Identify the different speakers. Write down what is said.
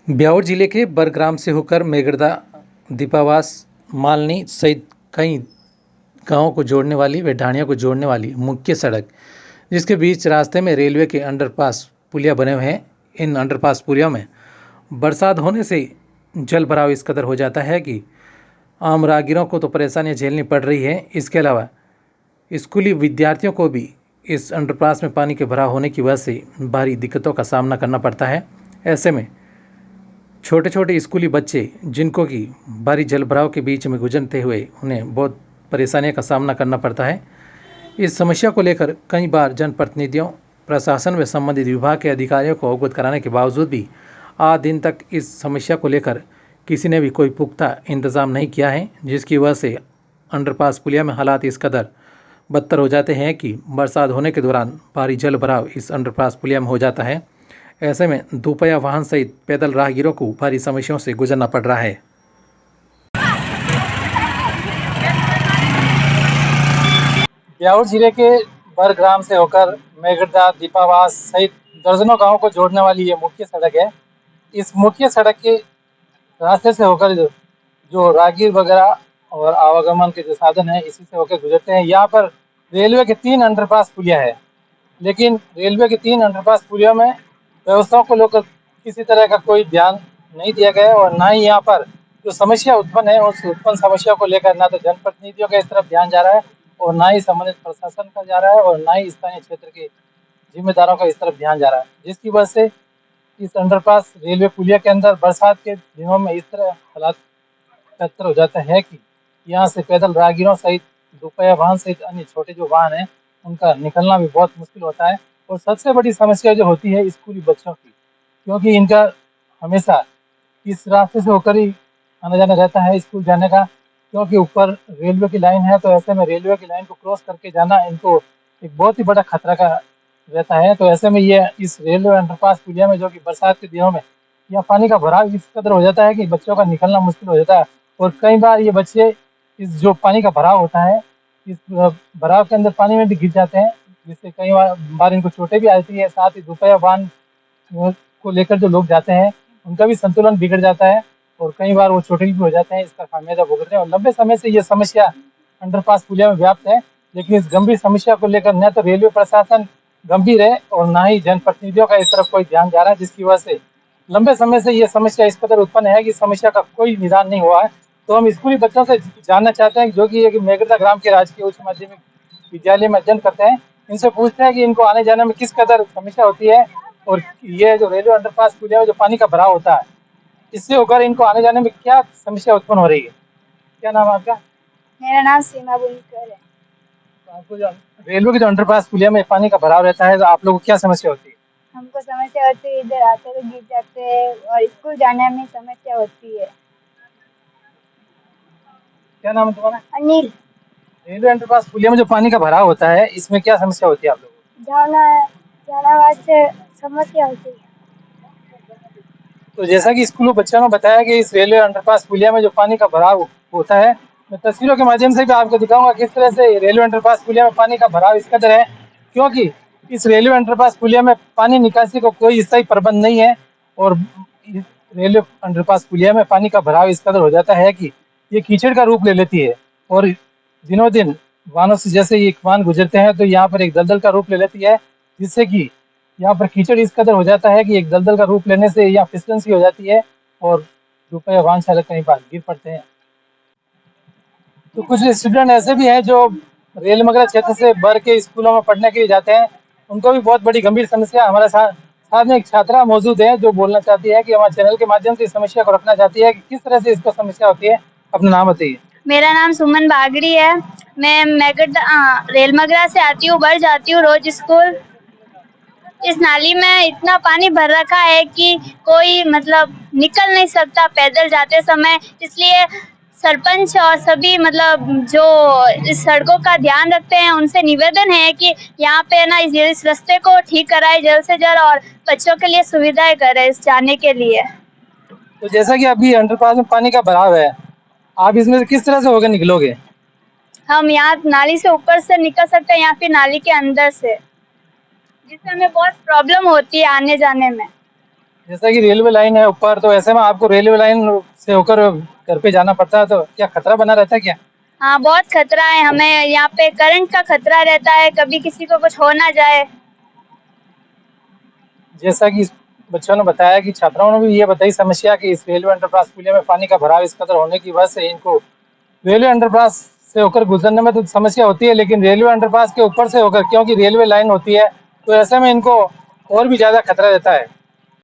Speaker 1: ब्यावर जिले के बरग्राम से होकर मेगड़दा, दीपावास, मालनी सहित कई गांवों को जोड़ने वाली व ढाणियों को जोड़ने वाली मुख्य सड़क, जिसके बीच रास्ते में रेलवे के अंडरपास पुलिया बने हुए हैं। इन अंडरपास पुलियों में बरसात होने से जल भराव इस कदर हो जाता है कि आम राहगीरों को तो परेशानियां झेलनी पड़ रही है। इसके अलावा स्कूली विद्यार्थियों को भी इस अंडरपास में पानी के भराव होने की वजह से भारी दिक्कतों का सामना करना पड़ता है। ऐसे में छोटे छोटे स्कूली बच्चे, जिनको कि भारी जल भराव के बीच में गुजरते हुए उन्हें बहुत परेशानियों का सामना करना पड़ता है। इस समस्या को लेकर कई बार जनप्रतिनिधियों, प्रशासन व संबंधित विभाग के अधिकारियों को अवगत कराने के बावजूद भी आज दिन तक इस समस्या को लेकर किसी ने भी कोई पुख्ता इंतजाम नहीं किया है, जिसकी वजह से अंडरपास पुलिया में हालात इस कदर बदतर हो जाते हैं कि बरसात होने के दौरान भारी जल भराव इस अंडरपास पुलिया में हो जाता है। ऐसे में दोपहिया वाहन सहित पैदल राहगीरों को भारी समस्याओं से गुजरना पड़ रहा है।
Speaker 2: ब्यावर जिले के बरग्राम से होकर मेगड़दा, दीपावास सहित दर्जनों गांवों को जोड़ने वाली ये मुख्य सड़क है। इस मुख्य सड़क के रास्ते से होकर जो राहगीर वगैरह और आवागमन के जो साधन है, इसी से होकर गुजरते हैं। यहाँ पर रेलवे के 3 अंडरपास पुलिया है, लेकिन रेलवे के 3 अंडरपास पुलियों में व्यवस्थाओं को लेकर किसी तरह का कोई ध्यान नहीं दिया गया है और ना ही यहाँ पर जो समस्या उत्पन्न है, उस उत्पन्न समस्या को लेकर ना तो जनप्रतिनिधियों का इस तरफ ध्यान जा रहा है और ना ही संबंधित प्रशासन का जा रहा है और ना ही स्थानीय क्षेत्र के जिम्मेदारों का इस तरफ ध्यान जा रहा है, जिसकी वजह से इस अंडरपास रेलवे पुलिया के अंदर बरसात के दिनों में इस तरह हालात बेहतर हो जाता है कि यहाँ से पैदल राहगीरों सहित दोपहिया वाहन सहित अन्य छोटे जो वाहन हैं, उनका निकलना भी बहुत मुश्किल होता है। और सबसे बड़ी समस्या जो होती है स्कूली बच्चों की, क्योंकि इनका हमेशा इस रास्ते से होकर ही आना जाना रहता है स्कूल जाने का, क्योंकि ऊपर रेलवे की लाइन है। तो ऐसे में रेलवे की लाइन को क्रॉस करके जाना इनको एक बहुत ही बड़ा खतरा का रहता है। तो ऐसे में ये इस रेलवे अंडरपास पुलिया में जो कि बरसात के दिनों में यहाँ पानी का भराव इस कदर हो जाता है कि बच्चों का निकलना मुश्किल हो जाता है। और कई बार ये बच्चे इस जो पानी का भराव होता है, इस भराव के अंदर पानी में भी गिर जाते हैं, जिससे कई बार इनको चोटें भी आती है। साथ ही दोपहिया वाहन को लेकर जो लोग जाते हैं, उनका भी संतुलन बिगड़ जाता है और कई बार वो चोटिल भी हो जाते हैं। इसका खामियाजा भुगतते हैं और लंबे समय से ये समस्या अंडरपास पुलिया में व्याप्त है। लेकिन इस गंभीर समस्या को लेकर न तो रेलवे प्रशासन गंभीर है और ना ही जनप्रतिनिधियों का इस तरफ कोई ध्यान जा रहा है, जिसकी वजह से लंबे समय से ये समस्या इस कदर उत्पन्न है कि समस्या का कोई निदान नहीं हुआ है। तो हम स्कूली बच्चों से जानना चाहते हैं, जो कि मेगड़दा ग्राम के राजकीय उच्च माध्यमिक विद्यालय में अध्ययन करते हैं, इनसे पूछते हैं कि इनको आने जाने में किस कदर समस्या होती है और ये जो रेलवे अंडरपास पुलिया में जो पानी का भराव होता है, इससे होकर इनको आने जाने में क्या समस्या उत्पन्न हो रही है। क्या नाम है आपका?
Speaker 3: मेरा नाम सीमा बुनकर है।
Speaker 2: तो आपको जो रेलवे के जो अंडरपास पुलिया में पानी का भराव रहता है, तो आप लोगों को क्या समस्या होती है?
Speaker 3: हमको समस्या होती है, इधर आते तो गिर जाते हैं और स्कूल जाने में समस्या होती है।
Speaker 2: क्या नाम है तुम्हारा?
Speaker 3: अनिल।
Speaker 2: रेलवे अंडरपास पुलिया में जो पानी का भराव होता है, इसमें क्या समस्या होती है आप लोगों को?
Speaker 3: जाना जाना वास्ते समस्या होती है।
Speaker 2: तो जैसा कि स्कूलों बच्चों ने बताया कि इस रेलवे अंडरपास पुलिया में जो पानी का भराव होता है, मैं तस्वीरों के माध्यम से भी आपको दिखाऊंगा किस तरह से रेलवे अंडरपास पुलिया में पानी का भराव इस कदर है, क्योंकि इस रेलवे अंडरपास पुलिया में पानी निकासी को कोई स्थायी प्रबंध नहीं है और इस रेलवे अंडरपास पुलिया में पानी का भराव इस कदर हो जाता है कि ये कीचड़ का रूप ले लेती है और दिनों दिन वाहनों से जैसे ये वाहन गुजरते हैं तो यहाँ पर एक दलदल का रूप ले लेती है, जिससे कि यहाँ पर कीचड़ इस कदर हो जाता है कि एक दलदल का रूप लेने से यहाँ फिसलन सी हो जाती है और दोपहिया वाहन चालक कहीं बार गिर पड़ते हैं। तो कुछ स्टूडेंट ऐसे भी हैं जो रेल मगरा क्षेत्र से भर के स्कूलों में पढ़ने के लिए जाते हैं, उनको भी बहुत बड़ी गंभीर समस्या। हमारे साथ में एक छात्रा मौजूद है जो बोलना चाहती है कि हमारे चैनल के माध्यम से इस समस्या को रखना चाहती है कि किस तरह से इसको समस्या होती है। अपना नाम बताइए।
Speaker 3: मेरा नाम सुमन बागड़ी है। मैं रेलमगरा से आती हूँ, भर जाती हूँ रोज स्कूल। इस नाली में इतना पानी भर रखा है कि कोई मतलब निकल नहीं सकता पैदल जाते समय, इसलिए सरपंच और सभी मतलब जो इस सड़कों का ध्यान रखते हैं उनसे निवेदन है कि यहाँ पे ना इस रास्ते को ठीक कराए जल्द से जल्द और बच्चों के लिए सुविधाएं करें इस जाने के लिए।
Speaker 2: तो जैसा कि अभी अंडरपास में पानी का भराव है, आप इसमें से किस तरह से होकर निकलोगे?
Speaker 3: हम यहाँ नाली से ऊपर से निकल सकते हैं या फिर नाली के अंदर से, जिससे हमें बहुत प्रॉब्लम होती है आने जाने में।
Speaker 2: जैसा कि रेलवे लाइन है ऊपर, तो ऐसे में आपको रेलवे लाइन से होकर घर पे जाना पड़ता है, तो क्या खतरा बना रहता है क्या?
Speaker 3: हाँ, बहुत खतरा है, हमें यहाँ पे करंट का खतरा रहता है, कभी किसी को कुछ हो ना जाए।
Speaker 2: जैसा कि इस बच्चों ने बताया कि छात्राओं ने भी ये बताई समस्या कि इस रेलवे अंडरपास पुलिया में पानी का भराव इस कदर होने की वजह से इनको रेलवे अंडरपास से होकर गुजरने में तो समस्या होती है, लेकिन रेलवे अंडरपास के ऊपर से होकर, क्योंकि रेलवे लाइन होती है, तो ऐसे में इनको और भी ज्यादा खतरा रहता है।